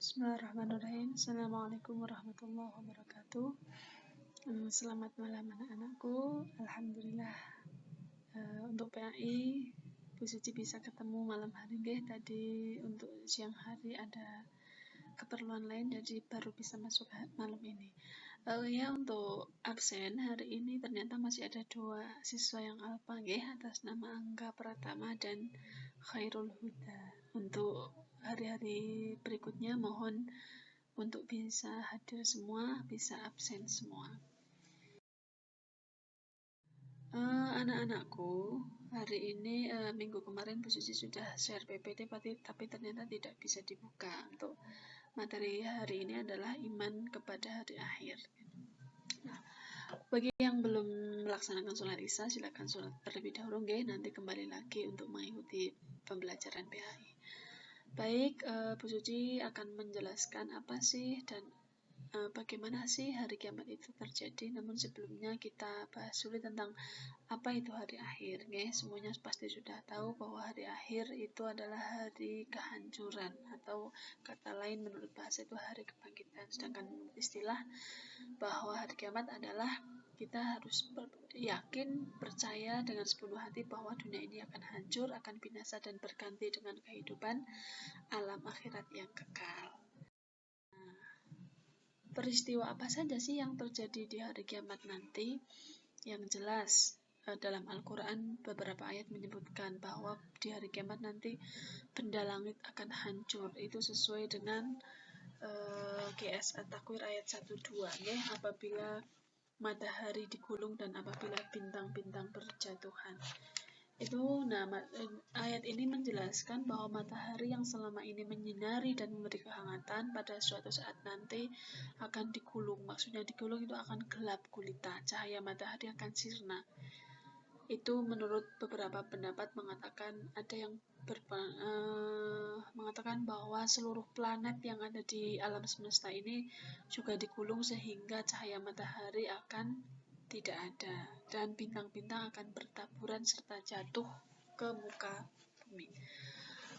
Bismillahirrahmanirrahim. Assalamualaikum warahmatullahi wabarakatuh. Selamat malam anak-anakku. Alhamdulillah untuk PAI Bu Suci bisa ketemu malam hari nggih. Tadi untuk siang hari ada keperluan lain jadi baru bisa masuk malam ini. Ya untuk absen hari ini ternyata masih ada 2 siswa yang alpa nggih atas nama Angga Pratama dan Khairul Huda. Untuk hari-hari berikutnya mohon untuk bisa hadir semua, bisa absen semua. Anak-anakku, hari ini minggu kemarin Bu Suci sudah share PPT tapi ternyata tidak bisa dibuka. Untuk materi hari ini adalah iman kepada hari akhir. Nah, bagi yang belum melaksanakan sholat isya, silakan sholat terlebih dahulu nggih, nanti kembali lagi untuk mengikuti pembelajaran PAI. Baik, Bu Suci akan menjelaskan apa sih dan bagaimana sih hari kiamat itu terjadi. Namun sebelumnya kita bahas dulu tentang apa itu hari akhir. Nggih, semuanya pasti sudah tahu bahwa hari akhir itu adalah hari kehancuran atau kata lain menurut bahasa itu hari kebangkitan. Sedangkan menurut istilah bahwa hari kiamat adalah kita harus yakin, percaya dengan sepenuh hati bahwa dunia ini akan hancur, akan binasa dan berganti dengan kehidupan alam akhirat yang kekal. Peristiwa apa saja sih yang terjadi di hari kiamat nanti? Yang jelas dalam Al-Quran beberapa ayat menyebutkan bahwa di hari kiamat nanti benda langit akan hancur. Itu sesuai dengan GS At-Takwir ayat 1-2 ya, apabila matahari digulung dan apabila bintang-bintang berjatuhan. Ayat ini menjelaskan bahwa matahari yang selama ini menyinari dan memberi kehangatan pada suatu saat nanti akan digulung. Maksudnya digulung itu akan gelap gulita, cahaya matahari akan sirna. Itu menurut beberapa pendapat mengatakan ada yang mengatakan bahwa seluruh planet yang ada di alam semesta ini juga digulung sehingga cahaya matahari akan tidak ada dan bintang-bintang akan bertaburan serta jatuh ke muka bumi.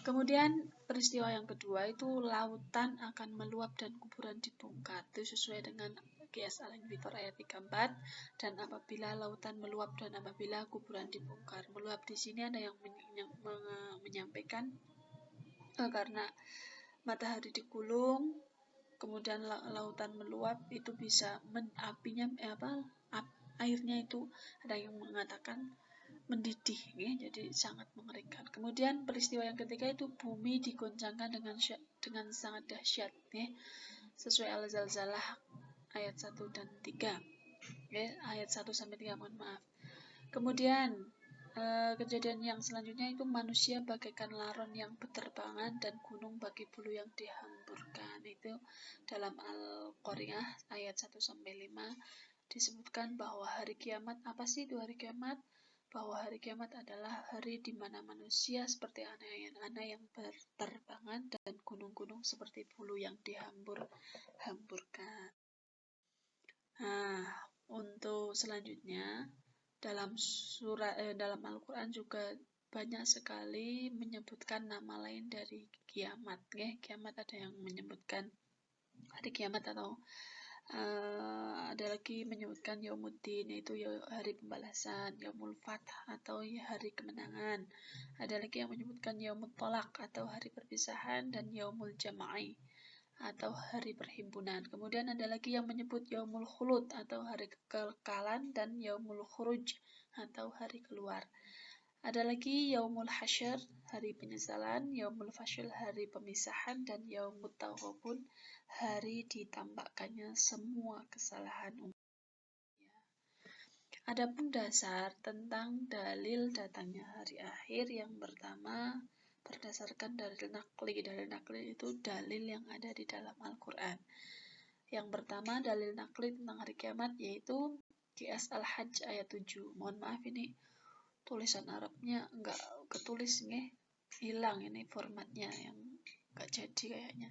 Kemudian peristiwa yang kedua itu lautan akan meluap dan kuburan dibongkar. Itu sesuai dengan GS Al-Infitor ayat 34. Dan apabila lautan meluap dan apabila kuburan dibongkar. Meluap di sini ada yang menyampaikan karena matahari digulung, kemudian lautan meluap, itu bisa airnya itu ada yang mengatakan mendidih ya, jadi sangat mengerikan. Kemudian peristiwa yang ketiga itu bumi digoncangkan dengan sangat dahsyat ya, sesuai Al-Zalzalah ayat 1 dan 3 ya, ayat 1 sampai 3 mohon maaf. Kemudian kejadian yang selanjutnya itu manusia bagaikan laron yang berterbangan dan gunung bagi bulu yang dihamburkan. Itu dalam Al-Qari'ah ayat 1 sampai 5 disebutkan bahwa hari kiamat, apa sih itu hari kiamat? Bahwa hari kiamat adalah hari di mana manusia seperti anak-anak yang berterbangan dan gunung-gunung seperti bulu yang dihamburkan. Nah, untuk selanjutnya dalam dalam Al-Quran juga banyak sekali menyebutkan nama lain dari kiamat. Kiamat ada yang menyebutkan hari kiamat atau ada lagi menyebutkan Yaumuddin, yaitu hari pembalasan, Yaumul Fath atau hari kemenangan. Ada lagi yang menyebutkan Yaumut Tolak atau hari perpisahan dan Yaumul Jama'i atau hari perhimpunan. Kemudian ada lagi yang menyebut Yaumul Khulud atau hari kekekalan dan Yaumul Khuruj atau hari keluar. Ada lagi Yaumul Hasyr, hari penyesalan, Yaumul Fashl, hari pemisahan, dan Yaumut Taghabun, hari ditampakkannya semua kesalahan umat. Adapun dasar tentang dalil datangnya hari akhir, yang pertama berdasarkan dalil nakli. Dalil nakli itu dalil yang ada di dalam Al-Quran. Yang pertama dalil nakli tentang hari kiamat yaitu GS Al-Hajj ayat 7. Mohon maaf ini tulisan Arabnya enggak ketulis nih, hilang ini formatnya, yang enggak jadi kayaknya.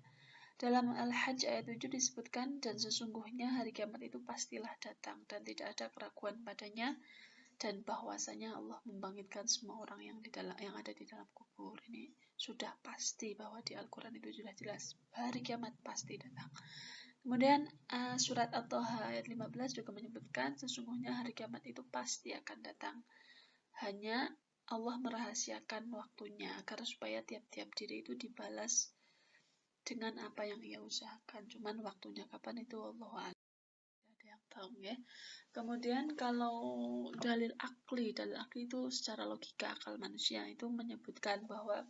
Dalam Al-Hajj ayat 7 disebutkan, dan sesungguhnya hari kiamat itu pastilah datang dan tidak ada keraguan padanya, dan bahwasanya Allah membangkitkan semua orang yang ada di dalam kubur. Ini sudah pasti, bahwa di Al-Quran itu sudah jelas hari kiamat pasti datang. Kemudian surat At-Thaha ayat 15 juga menyebutkan sesungguhnya hari kiamat itu pasti akan datang. Hanya Allah merahasiakan waktunya agar supaya tiap-tiap diri itu dibalas dengan apa yang ia usahakan. Cuman waktunya kapan itu Allah ada yang tahu ya. Kemudian kalau dalil akli itu secara logika akal manusia itu menyebutkan bahwa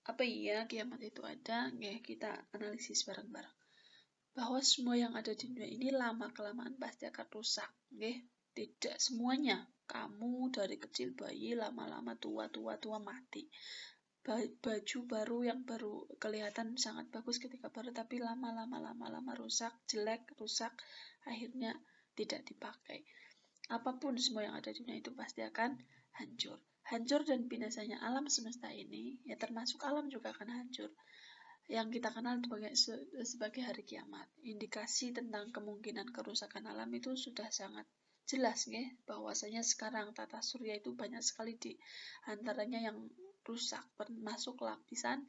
apa iya kiamat itu ada, ya kita analisis bareng-bareng. Bahwa semua yang ada di dunia ini lama-kelamaan pasti akan rusak, ya. Tidak semuanya. Kamu dari kecil bayi lama-lama tua mati. Baju baru yang baru kelihatan sangat bagus ketika baru, tapi lama-lama rusak, jelek, rusak, akhirnya tidak dipakai. Apapun semua yang ada di dunia itu pasti akan hancur. Hancur dan binasanya alam semesta ini, ya termasuk alam juga akan hancur. Yang kita kenal sebagai hari kiamat. Indikasi tentang kemungkinan kerusakan alam itu sudah sangat jelas, ya, bahwasanya sekarang tata surya itu banyak sekali di antaranya yang rusak, termasuk lapisan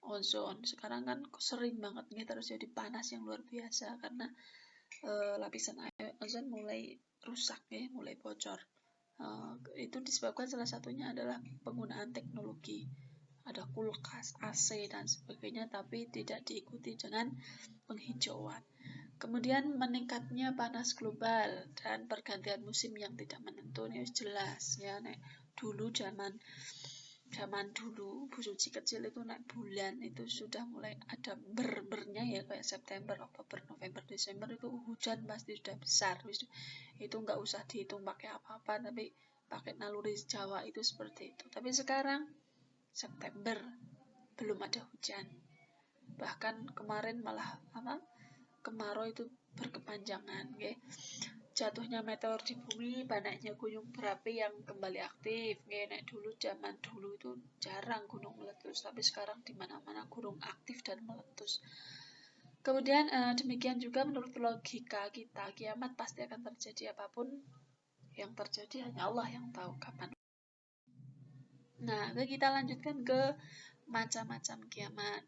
ozon. Sekarang kan sering banget nih terjadi panas yang luar biasa karena lapisan ozon mulai rusak, ya, mulai bocor. Itu disebabkan salah satunya adalah penggunaan teknologi. Ada kulkas, AC, dan sebagainya, tapi tidak diikuti dengan penghijauan. Kemudian meningkatnya panas global dan pergantian musim yang tidak menentu, ini jelas ya. Dulu zaman dulu Bu Suci kecil itu naik bulan itu sudah mulai ada bernya ya, kayak September, Oktober, November, Desember itu hujan pasti sudah besar. Itu nggak usah dihitung pakai apa-apa, tapi pakai naluri Jawa itu seperti itu. Tapi sekarang September belum ada hujan. Bahkan kemarin malah kemarau itu berkepanjangan, ya. Jatuhnya meteor di bumi, banyaknya gunung berapi yang kembali aktif, ya. Zaman dulu itu jarang gunung meletus, tapi sekarang di mana-mana gunung aktif dan meletus. Kemudian demikian juga menurut logika kita, kiamat pasti akan terjadi, apapun yang terjadi hanya Allah yang tahu kapan. Nah, kita lanjutkan ke macam-macam kiamat.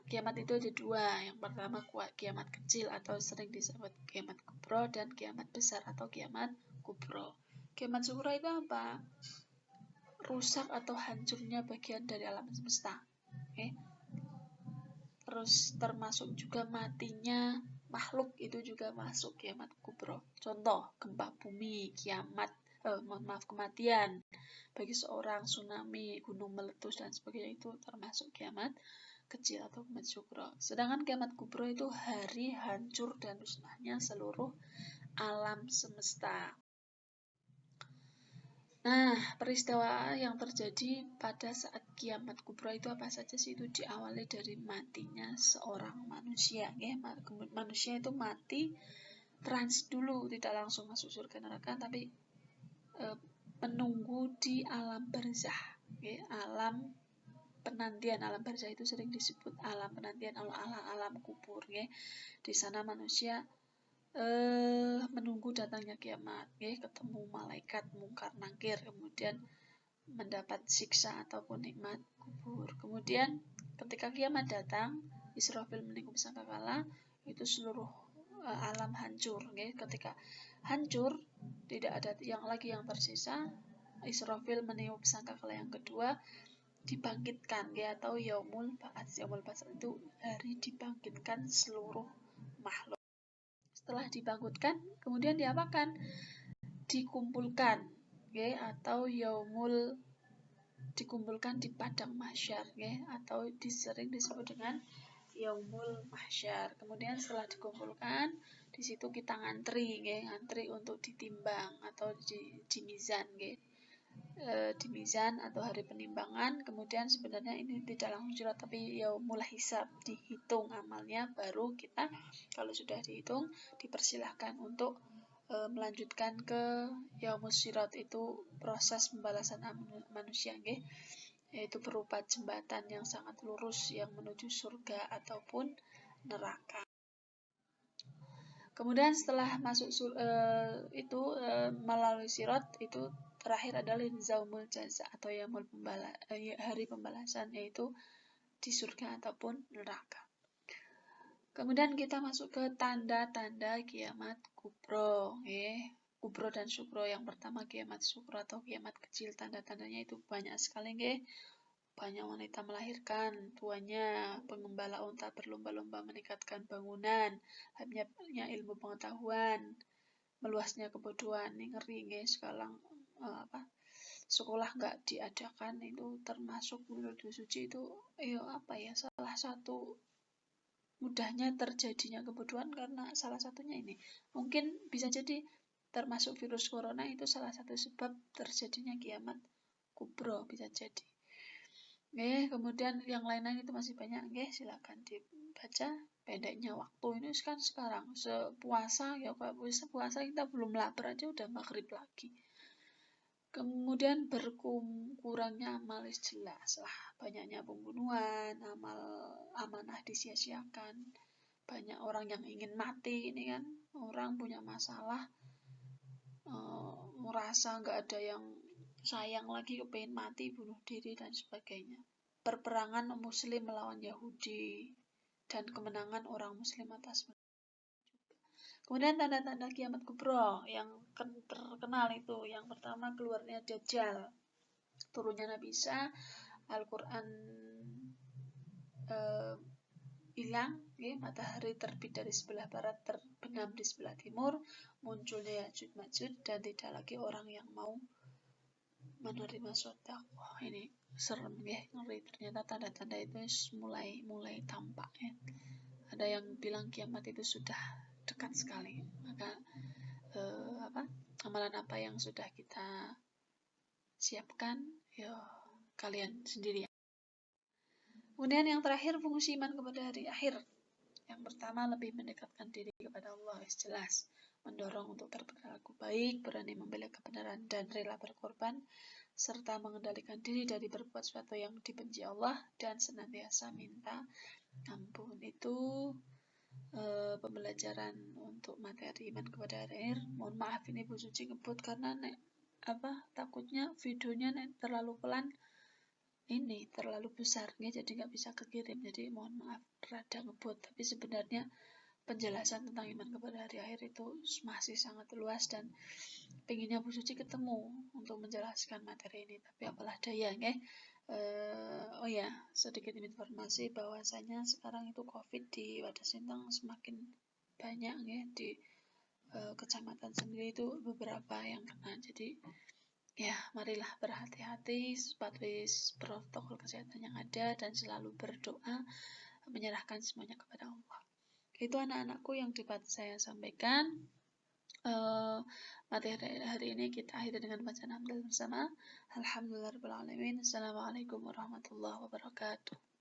Kiamat itu ada dua. Yang pertama kiamat kecil atau sering disebut kiamat kubro, dan kiamat besar atau kiamat kubro. Kiamat sugro itu apa? Rusak atau hancurnya bagian dari alam semesta. Okay? Terus termasuk juga matinya makhluk, itu juga masuk kiamat kubro. Contoh, gempa bumi, kematian bagi seorang, tsunami, gunung meletus dan sebagainya, itu termasuk kiamat kecil atau kiamat sugro. Sedangkan kiamat kubro itu hari hancur dan musnahnya seluruh alam semesta. Nah, peristiwa yang terjadi pada saat kiamat kubro itu apa saja sih? Itu diawali dari matinya seorang manusia, ya. Manusia itu mati transit dulu, tidak langsung masuk surga neraka, tapi menunggu di alam barzah, ya. Alam penantian. Alam barzah itu sering disebut alam penantian, alam kubur, ya. Di sana manusia menunggu datangnya kiamat, ya, ketemu malaikat mungkar nakir, kemudian mendapat siksa ataupun nikmat kubur. Kemudian ketika kiamat datang, Israfil meniup sangkakala, itu seluruh alam hancur, ya. Ketika hancur, tidak ada yang tersisa, Israfil meniup sangkakala yang kedua, dibangkitkan, ya, atau yaumul ba'ats. Yaumul ba'ats itu hari dibangkitkan seluruh makhluk. Setelah dibangkitkan, kemudian diapakan? Dikumpulkan, ya, atau dikumpulkan di padang mahsyar, ya, atau sering disebut dengan yaumul mahsyar. Kemudian setelah dikumpulkan, di situ kita ngantri, ya, ngantri untuk ditimbang atau di mizan, ya. Di mizan atau hari penimbangan. Kemudian sebenarnya ini tidak langsung surat, tapi yaumul hisab, dihitung amalnya, baru kita kalau sudah dihitung dipersilahkan untuk melanjutkan ke yaumul sirat, itu proses pembalasan manusia, ya, yaitu berupa jembatan yang sangat lurus yang menuju surga ataupun neraka. Kemudian setelah masuk melalui sirat itu terakhir adalah yaumul jaza atau hari pembalasan, yaitu di surga ataupun neraka. Kemudian kita masuk ke tanda-tanda kiamat kubro, kubro dan sukro. Yang pertama kiamat sukro atau kiamat kecil, tanda-tandanya itu banyak sekali, banyak wanita melahirkan tuanya, pengembala unta berlomba-lomba meningkatkan bangunan, hanya ilmu pengetahuan, meluasnya kebodohan. Ini ngeri, sekarang sekolah nggak diadakan, itu termasuk menurut suci itu salah satu mudahnya terjadinya kebodohan karena salah satunya ini. Mungkin bisa jadi termasuk virus corona itu salah satu sebab terjadinya kiamat kubro, bisa jadi. Kemudian yang lain-lain itu masih banyak, silakan dibaca. Pendeknya waktu ini kan sekarang sepuasa, puasa kita belum lapar aja udah maghrib lagi. Kemudian berkurangnya amal, jelas lah, banyaknya pembunuhan, amanah disia-siakan, banyak orang yang ingin mati. Ini kan orang punya masalah, merasa nggak ada yang sayang lagi, kepengen mati, bunuh diri dan sebagainya. Perperangan muslim melawan Yahudi dan kemenangan orang muslim atas mereka. Kemudian tanda-tanda kiamat kubro yang terkenal itu, yang pertama keluarnya Dajjal, turunnya Nabi Isa, Al-Quran hilang, matahari terbit dari sebelah barat, terbenam di sebelah timur, munculnya Ya'juj Ma'juj, dan tidak lagi orang yang mau menerima sedekah. Ini serem, ngeri. Ternyata tanda-tanda itu mulai tampak, Ada yang bilang kiamat itu sudah dekat sekali. Maka amalan apa yang sudah kita siapkan, kalian sendiri. Kemudian yang terakhir, fungsi iman kepada hari akhir. Yang pertama, lebih mendekatkan diri kepada Allah, jelas. Mendorong untuk berperilaku baik, berani membela kebenaran dan rela berkorban, serta mengendalikan diri dari berbuat sesuatu yang dibenci Allah dan senantiasa minta ampun. Itu pembelajaran untuk materi iman kepada hari akhir. Mohon maaf ini Bu Suci ngebut karena takutnya videonya terlalu pelan, ini terlalu besar, jadi nggak bisa kekirim. Jadi mohon maaf rada ngebut, tapi sebenarnya penjelasan tentang iman kepada hari akhir itu masih sangat luas dan pengennya Bu Suci ketemu untuk menjelaskan materi ini, tapi apalah daya, sedikit informasi bahwasanya sekarang itu COVID di Wadas Sintang semakin banyak, di kecamatan sendiri itu beberapa yang kena. Jadi marilah berhati-hati, patuhi protokol kesehatan yang ada dan selalu berdoa, menyerahkan semuanya kepada Allah. Itu anak-anakku yang dapat saya sampaikan. Materi hari ini kita akhiri dengan bacaan hamdalah bersama. Alhamdulillahirabbil alamin. Assalamualaikum warahmatullahi wabarakatuh.